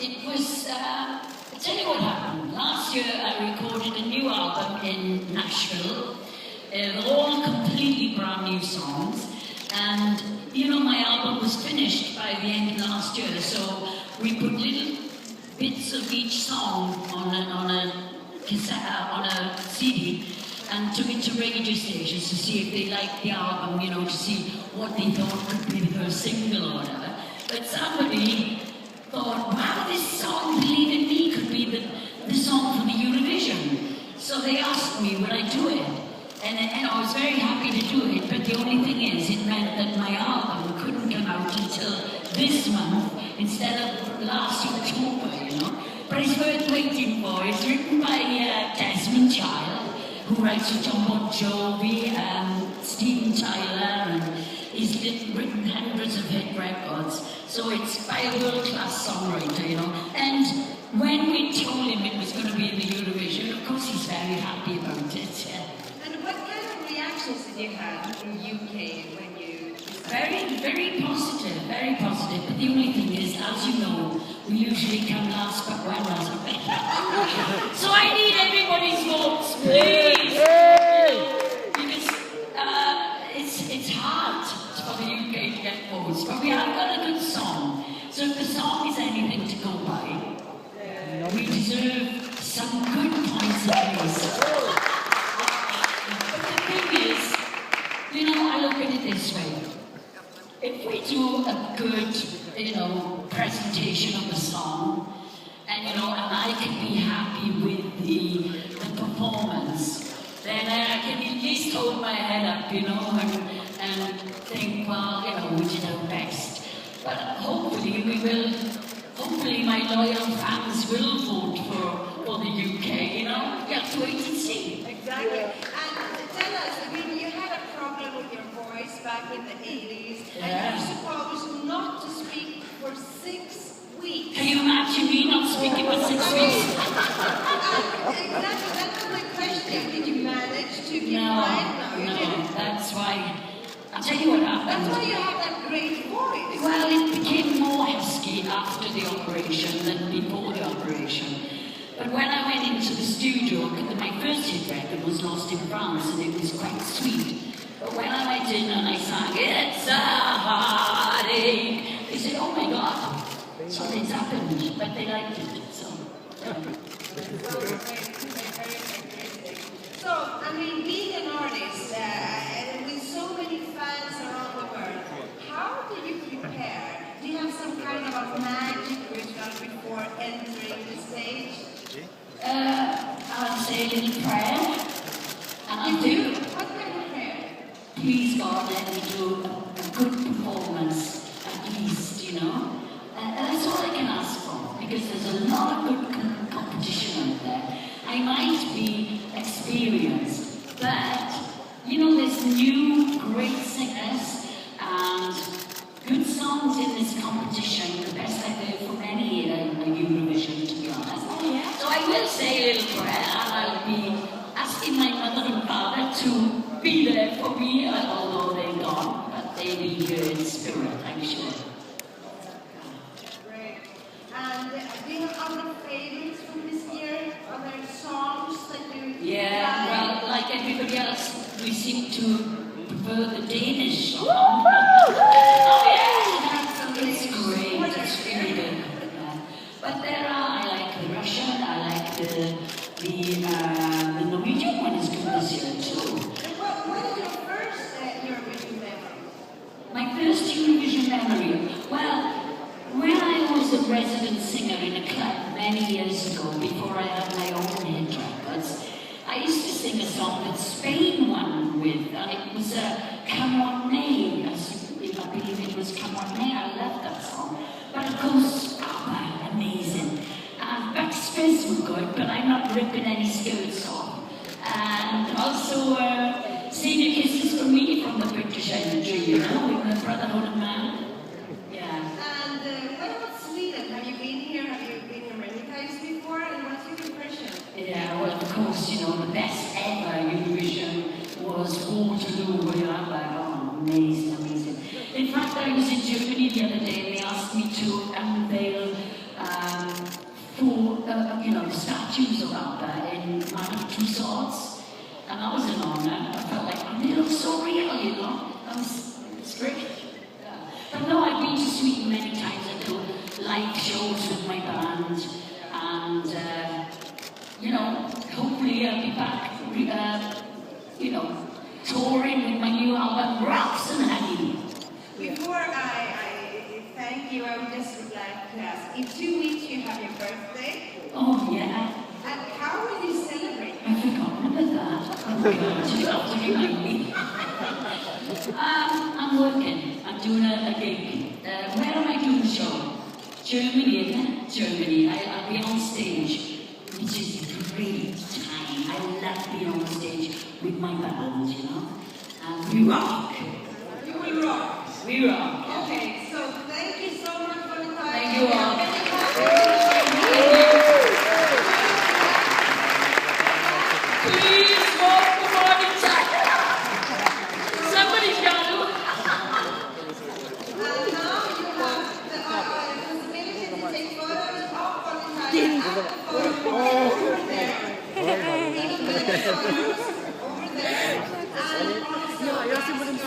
it was, I'll tell you what happened. Last year I recorded a new album in Nashville. They're all completely brand new songs. And, you know, my album was finished by the end of last year, so we put little bits of each song on a cassette, on a CD, and took it to radio stations to see if they liked the album, you know, to see what they thought could be the first single or whatever. But somebody thought, wow, this song, Believe in Me, could be the song for the Eurovision. So they asked me, would I do it? And I was very happy to do it, but the only thing is, it meant that my album couldn't come out until this month, instead of last October, you know. But it's worth waiting for. It's written by Desmond Child, who writes for John Bon Jovi, Steven Tyler, and he's written hundreds of hit records. So it's by a world-class songwriter, you know. And when we told him it was going to be in the Eurovision, of course he's very happy about it. And what kind of reactions did you have in the UK when you... Very, very positive, very positive. But the only thing is, as you know, we usually come last but well as so I need everybody's votes, please! Because it's hard for the UK to get votes, but we have got a good song. So if the song is anything to go by, we deserve some good points at least. But the thing is, you know, I look at it this way. If we do a good, you know, presentation of the song, and you know, and I can be happy with the performance, then I can at least hold my head up, you know, and think, well, you know, we did our best. But hopefully hopefully my loyal fans will vote for the UK, you know. You have to wait and see. Exactly. And tell us, I mean, you had a problem with your voice back in the 80s, and you're supposed not to speak for 6 weeks. Can you imagine me not speaking for 6 weeks? Exactly, that was my question. Did you manage to get right? No, that's why. I'll tell you what happened. That's why you have that great voice. Well, it became more husky after the operation than before the operation. But when I went into the studio, my first hit record was Lost in France, and it was quite sweet. But when I went in and I sang, "It's a heartache," they said, "Oh my God, something's happened," but they liked it. So. So, I mean, being an artist and with so many fans around the world, how do you prepare? Do you have some kind of a magic ritual before entering the stage? I'll say a little prayer, and I'll do. What kind of prayer? Please God, let me do a good performance, at least, you know. And that's all I can ask for, because there's a lot of good competition out there. I might be experienced, but, you know, there's new great singers and good songs in this competition, the best I've heard from any year in the Eurovision, to be honest. So I will say a little prayer, and I'll be asking my mother and father to be there for me, although they're gone, but they'll be here in spirit, I'm sure. Great. And do you have other favorites from this year? Other songs that you Yeah, well, like everybody else, we seem to prefer the Danish song. Oh yeah, it's great, it's really good. But there are, I like the Russian, I like the Norwegian one is good this year too. What is your first Eurovision memory? My first Eurovision memory? Well, when I was a resident singer in a club many years ago, before I had my own hit records, I used to sing a song that Spain won with, and it was Come On May. I believe it was Come On May. I love that song. But of course, amazing. Backspins were good, but I'm not ripping any skirts off. And also, Senior Kisses for Me from the British Energy, you know, with the Brotherhood of Man. Yeah. And what about Sweden? Have you been here? Have you been here many times before? And what's your impression? Yeah, well, of course, you know, the best ever Eurovision was Waterloo, where I'm like, oh, amazing, amazing. In fact, I was in Germany the other day, and they asked me to unveil statues of ABBA in Magic Tussauds, and that was an honour. I felt like, and they look so real, you know. It's great. Yeah. But no, I've been to Sweden many times. I do live shows with my band, and hopefully I'll be back, touring with my new album, Rocks and Honey. Before I thank you, I would just like to ask, in 2 weeks you have your birthday. Oh, yeah. And how will you celebrate? I've forgotten about that. Oh my God, you have to remind me. I'm working. I'm doing a gig. Where am I doing the show? Germany, isn't it? Germany. I'll be on stage, which is a great time. I love being on stage with my band, you know. And we rock. You will rock. We rock. Okay, so thank you so much for the time. Thank you all. Please vote for Morgan Tucker. Somebody's got to. And now you have the possibility to take photos of Morgan Tucker over there. Over there. Ja, jag ser på den.